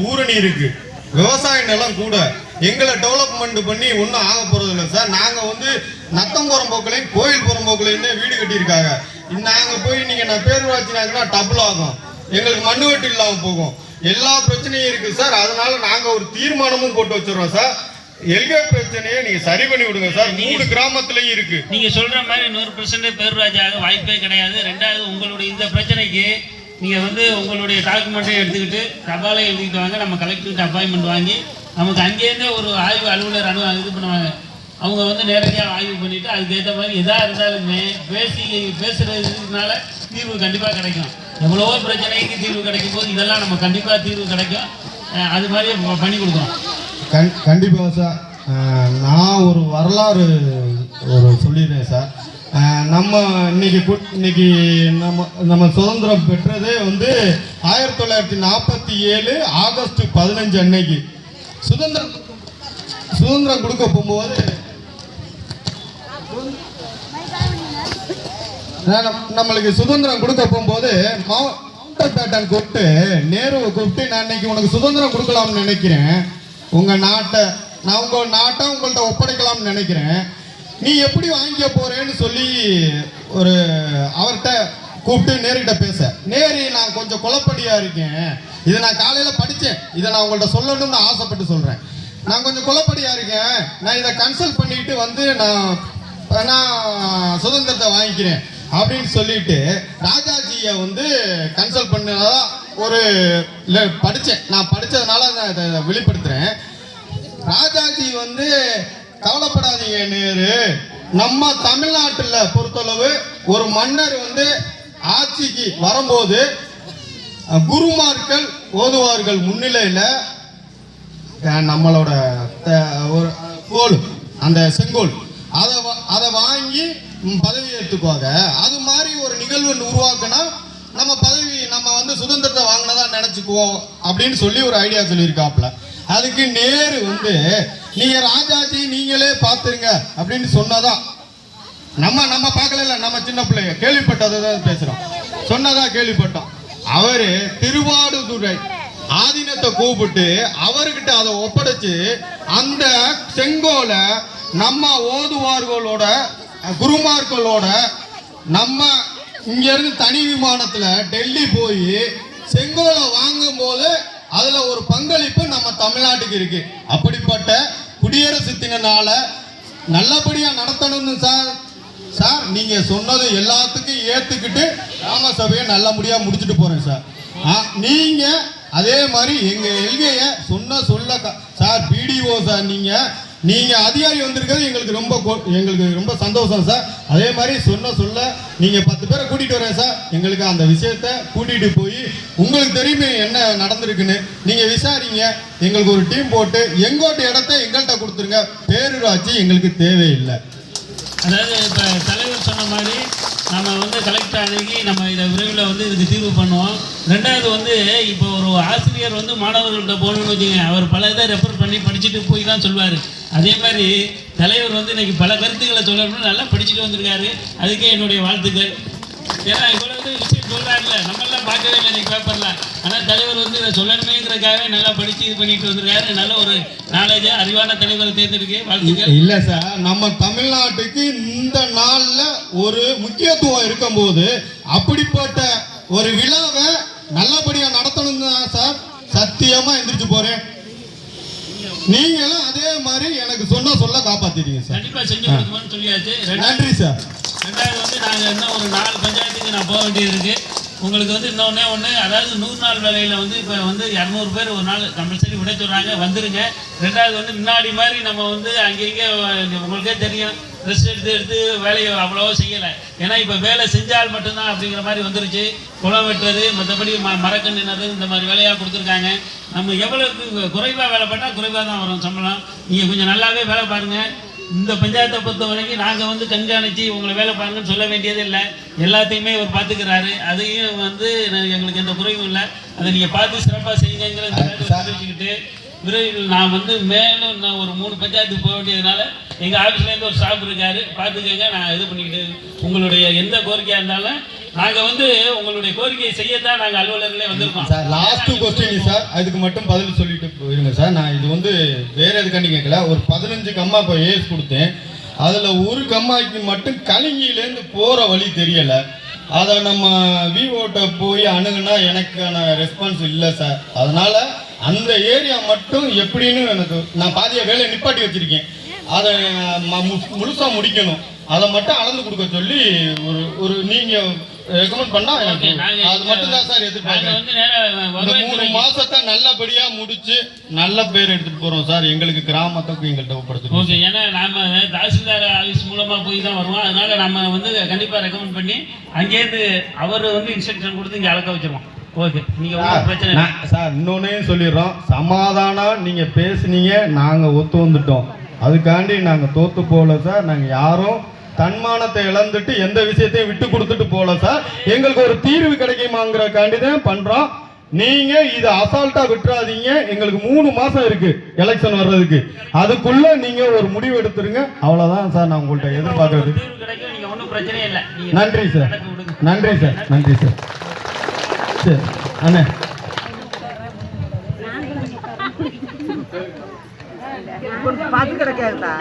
ஊரணி இருக்கு, விவசாய நிலம் கூட. எங்களை டெவலப்மெண்ட் பண்ணி ஒன்றும் ஆக போறது இல்லை சார். நாங்கள் வந்து நத்தம் போகிற போக்களையும் கோயில் போகிற போக்களையும் வீடு கட்டியிருக்காங்க. நாங்கள் போய் நீங்கள் நான் பேரூராட்சினாங்கன்னா டபுள் ஆகும், எங்களுக்கு மண்ணு வெட்டு இல்லாமல் போகும். எல்லா பிரச்சனையும் இருக்கு சார். அதனால நாங்கள் ஒரு தீர்மானமும் போட்டு வச்சிடறோம் சார். எல்கே பிரச்சனையை நீங்க சரி பண்ணி விடுங்க சார். 3 கிராமத்திலையும் இருக்கு. நீங்க சொல்ற மாதிரி 100% பேரூராட்சியாக வாய்ப்பே கிடையாது. ரெண்டாவது, உங்களுடைய இந்த பிரச்சனைக்கு நீங்க வந்து உங்களுடைய டாக்குமெண்ட்டையும் எடுத்துக்கிட்டு தபாலையும் எழுதிக்கிட்டு வாங்க. நம்ம கலெக்டர்கிட்ட அப்பாயின்மெண்ட் வாங்கி நமக்கு அங்கேருந்தே ஒரு ஆய்வு அலுவலர் இது பண்ணுவாங்க. அவங்க வந்து நேரடியாக ஆய்வு பண்ணிட்டு அதுக்கேற்ற மாதிரி எதா இருந்தாலுமே பேசுறதுனால தீர்வு கண்டிப்பாக கிடைக்கும். எவ்வளவோ பிரச்சனைக்கு தீர்வு கிடைக்கும் போது இதெல்லாம் நம்ம கண்டிப்பாக தீர்வு கிடைக்கும். அது மாதிரி பண்ணி கொடுக்குறோம். கண்டிப்பாக சார். நான் ஒரு வரலாறு சொல்லிடுறேன் சார். நம்ம இன்னைக்கு நம்ம சுதந்திரம் பெற்றதே வந்து 1947 ஆகஸ்ட் 15 அன்னைக்கு சுதந்திரம் கொடுக்க போகும்போது நம்மளுக்கு சுதந்திரம் கொடுக்க போகும்போது மவுண்ட் பேட்டன் கூப்பிட்டு நேருவை கூப்பிட்டு, நான் இன்னைக்கு உனக்கு சுதந்திரம் கொடுக்கலாம்னு நினைக்கிறேன், உங்க நாட்டை நான் உங்கள்கிட்ட ஒப்படைக்கலாம்னு நினைக்கிறேன், நீ எப்படி வாங்கிக்க போறேன்னு சொல்லி ஒரு அவர்கிட்ட கூப்பிட்டு நேருகிட்ட பேச. நேரு, நான் கொஞ்சம் குழப்படியா இருக்கேன், இதை நான் காலையில படித்தேன், இதை நான் உங்கள்கிட்ட சொல்லணும்னு ஆசைப்பட்டு சொல்றேன். நான் கொஞ்சம் குழப்படியா இருக்கேன், நான் இதை கன்சல்ட் பண்ணிட்டு வந்து நான் சுதந்திரத்தை வாங்கிக்கிறேன் அப்படின்னு சொல்லிட்டு ராஜாஜியை வந்து கன்சல்ட் பண்ணதா ஒரு படித்தேன். நான் படித்ததுனால நான் இதை வெளிப்படுத்துகிறேன். ராஜாஜி வந்து கவலைப்படாதீங்க நேரு, நம்ம தமிழ்நாட்டில் பொறுத்தளவு ஒரு மன்னர் வந்து ஆட்சிக்கு வரும்போது குருமார்கள் ஓதுவார்கள் முன்னிலையில் நம்மளோட ஒரு கோல், அந்த செங்கோல், அதை வாங்கி பதவி ஏற்றுக்குவாங்க. அது மாதிரி ஒரு நிகழ்வு உருவாக்குனா நம்ம வந்து சுதந்திரத்தை வாங்கினதா நினைச்சுக்குவோம் அப்படின்னு சொல்லி ஒரு ஐடியா சொல்லியிருக்காப்ல. அதுக்கு நேரு வந்து நீங்க ராஜாஜி நீங்களே பார்த்துருங்க அப்படின்னு சொன்னதான் நம்ம பார்க்கல, நம்ம சின்ன பிள்ளைங்க கேள்விப்பட்டதை தான் பேசுறோம், சொன்னதா கேள்விப்பட்டோம். அவரு திருவாடுதுறை ஆதீனத்தை கூப்பிட்டு அவர்கிட்ட அதை ஒப்படைச்சு அந்த செங்கோலை நம்ம ஓதுவார்களோட குருமார்களோட நம்ம இங்க இருந்து தனி விமானத்துல டெல்லி போய் செங்கோலை வாங்கும் போது அதுல ஒரு பங்களிப்பு நம்ம தமிழ்நாட்டுக்கு இருக்கு. அப்படிப்பட்ட குடியரசு தினனால நல்லபடியா நடத்தணும்னு சார் நீங்க சொன்னது எல்லாத்துக்கும் ஏத்துக்கிட்டு ராமசபையை நல்லபடியா முடிச்சுட்டு போறேன் சார். நீங்க அதே மாதிரி எங்க எல்கைய சொல்ல சார், பிடிஓ சார், நீங்க அதிகாரி வந்திருக்கிறது எங்களுக்கு ரொம்ப சந்தோஷம் சார். அதே மாதிரி சொல்ல நீங்க 10 பேரை கூட்டிட்டு வரேன் சார். எங்களுக்கு அந்த விஷயத்த கூட்டிட்டு போய் உங்களுக்கு தெரியுமே என்ன நடந்திருக்குன்னு நீங்க விசாரிங்க. எங்களுக்கு ஒரு டீம் போட்டு எங்கோட்ட இடத்த எங்கள்கிட்ட கொடுத்துருங்க. பேரூராட்சி எங்களுக்கு தேவையில்லை. அதாவது இப்போ தலைவர் சொன்ன மாதிரி நம்ம வந்து கலெக்டர் அணுகி நம்ம இதை விரைவில் வந்து இதுக்கு தீர்வு பண்ணுவோம். ரெண்டாவது வந்து இப்போ ஒரு ஆசிரியர் வந்து மாணவர்கள்ட்ட போகணும்னு வச்சுங்க, அவர் பல இதை ரெஃபர் பண்ணி படிச்சுட்டு போய் தான் சொல்லுவார். அதே மாதிரி தலைவர் வந்து இன்னைக்கு பல கருத்துக்களை சொல்லணும்னு நல்லா படிச்சுட்டு வந்திருக்காரு. அதுக்கே என்னுடைய வாழ்த்துக்கள். ஏன்னா இவ்வளவு விஷயம் சொல்கிறாங்கல்ல, நம்மளாம் பார்க்கவே இல்லை இன்னைக்கு பேப்பரில். ஆனால் தலைவர் வந்து இதை சொல்லணுமேங்கிறதுக்காகவே நல்லா படித்து இது பண்ணிட்டு வந்திருக்காரு. நல்ல ஒரு நாலேஜ் அறிவான தலைவரை தேர்ந்தெடுக்க வாழ்த்துக்கள். இல்லை சார், நம்ம தமிழ்நாட்டுக்கு இந்த நாளில் ஒரு முக்கியத்துவம் இருக்கும்போது அப்படிப்பட்ட ஒரு விழாவை நல்லபடியாக நடத்தணும் தான் சார் சத்தியமாக எந்திரிச்சு போகிறேன். நீங்களும் அதே மாதிரி எனக்கு சொல்ல காப்பாத்திட்டீங்க சார். கண்டிப்பாக செஞ்சு கொடுக்கணும்னு சொல்லியாச்சு. நன்றி சார். ரெண்டாவது வந்து நாங்கள் இன்னும் ஒரு 4 பஞ்சாயத்துக்கு நான் போக வேண்டியது இருக்குது. உங்களுக்கு வந்து இன்னொன்று அதாவது 100 நாள் வேலையில் வந்து இப்போ வந்து 200 பேர் ஒரு நாள் கம்பல்சரி விட சொல்கிறாங்க, வந்துருங்க. ரெண்டாவது வந்து முன்னாடி மாதிரி நம்ம வந்து அங்கங்கே உங்களுக்கே தெரியும் ரெஸ்ட் எடுத்து வேலையை அவ்வளோவா செய்யலை. ஏன்னா இப்போ வேலை செஞ்சால் மட்டும்தான் அப்படிங்கிற மாதிரி வந்துருச்சு. குளம் வெட்டுறது, மற்றபடி மரக்கன்று நடுறது, இந்த மாதிரி வேலையாக கொடுத்துருக்காங்க. நம்ம எவ்வளோக்கு குறைவாக வேலை பண்ணால் குறைவாக தான் வரும் சம்பளம். நீங்கள் கொஞ்சம் நல்லாவே வேலை பாருங்கள். இந்த பஞ்சாயத்தை பொறுத்த வரைக்கும் நாங்கள் வந்து கண்காணித்து உங்களை வேலை பாருங்கன்னு சொல்ல வேண்டியது இல்லை, எல்லாத்தையுமே அவர் பார்த்துக்கிறாரு. அதையும் வந்து எங்களுக்கு எந்த குறைவும் இல்லை. அதை நீங்கள் பார்த்து சிறப்பாக செய்யுங்கிற தெரிவிச்சுக்கிட்டு விரைவில் நான் வந்து மேலும் இன்னும் ஒரு 3 பஞ்சாயத்துக்கு போக வேண்டியதுனால எங்கள் ஆஃபீஸ்லேருந்து ஒரு ஸ்டாஃப் இருக்காரு, பார்த்துக்கங்க. நான் இது பண்ணிக்கிட்டு உங்களுடைய எந்த கோரிக்கையாக இருந்தாலும் நாங்க வந்து உங்களுடைய கோரிக்கையை செய்யத்தான் நாங்க அலுவலர்களே வந்திருக்கோம் சார் லாஸ்ட் கொஸ்டின் சார், அதுக்கு மட்டும் பதில் சொல்லிட்டு போயிருங்க சார். நான் இது வந்து வேற எதுக்காண்டி கேட்கல. ஒரு 15 கம்மா இப்போ ஏஸ் கொடுத்தேன். அதில் ஒரு கம்மாய்க்கு மட்டும் கலிங்கிலேருந்து போகிற வழி தெரியலை. அதை நம்ம விவோட்ட போய் அணுகுனா எனக்கான ரெஸ்பான்ஸ் இல்லை சார். அதனால் அந்த ஏரியா மட்டும் எப்படின்னு எனக்கு நான் பாதிய வேலையை நிப்பாட்டி வச்சுருக்கேன். அதை முழுசாக முடிக்கணும். அதை மட்டும் அளந்து கொடுக்க சொல்லி ஒரு நீங்கள் ரெக்கமெண்ட் பண்ணா எனக்கு அது மட்டும் தான் சார் எதிர்பார்க்கிறேன். இந்த 3 மாசத்தை நல்லபடியா முடிச்சு நல்ல பேர் எடுத்துட்டு போறோம் சார். எங்களுக்கு கிராமத்துக்கு எங்கள்கிட்ட ஒப்படைச்சிருக்கோம். ஓகே, ஏன்னா நாம தாசில்தார் ஆஃபீஸ் மூலமா போய் தான் வருவோம். அதனால நம்ம வந்து கண்டிப்பா ரெக்கமெண்ட் பண்ணி அங்கேருந்து அவர் வந்து இன்ஸ்ட்ரக்ஷன் கொடுத்து இங்கே அளக்க வச்சிருவோம். ஓகே, நீங்க பிரச்சனை இல்லை சார். இன்னொன்னே சொல்லிடுறோம், சமாதானம் நீங்க பேசுனீங்க, நாங்க ஒத்து வந்துட்டோம். அதுக்காண்டி நாங்க தோத்து போகல சார். நாங்க யாரும் தன்மானத்தை இழந்துட்டு எந்த விஷயத்தையும் விட்டு கொடுத்துட்டு போல சார். எங்களுக்கு ஒரு தீர்வு கிடைக்குமாங்கிறக்காண்டி தான் பண்றோம். நீங்க இதை அசால்ட்டா விட்டுறாதீங்க. எங்களுக்கு 3 மாசம் இருக்கு எலெக்ஷன் வர்றதுக்கு. அதுக்குள்ள நீங்க ஒரு முடிவு எடுத்துருங்க. அவ்வளவுதான் சார் நான் உங்கள்கிட்ட எதிர்பார்க்கறது. நன்றி சார், நன்றி சார், நன்றி சார். சரி அண்ணே, பார்த்து கிடைக்காதுடா.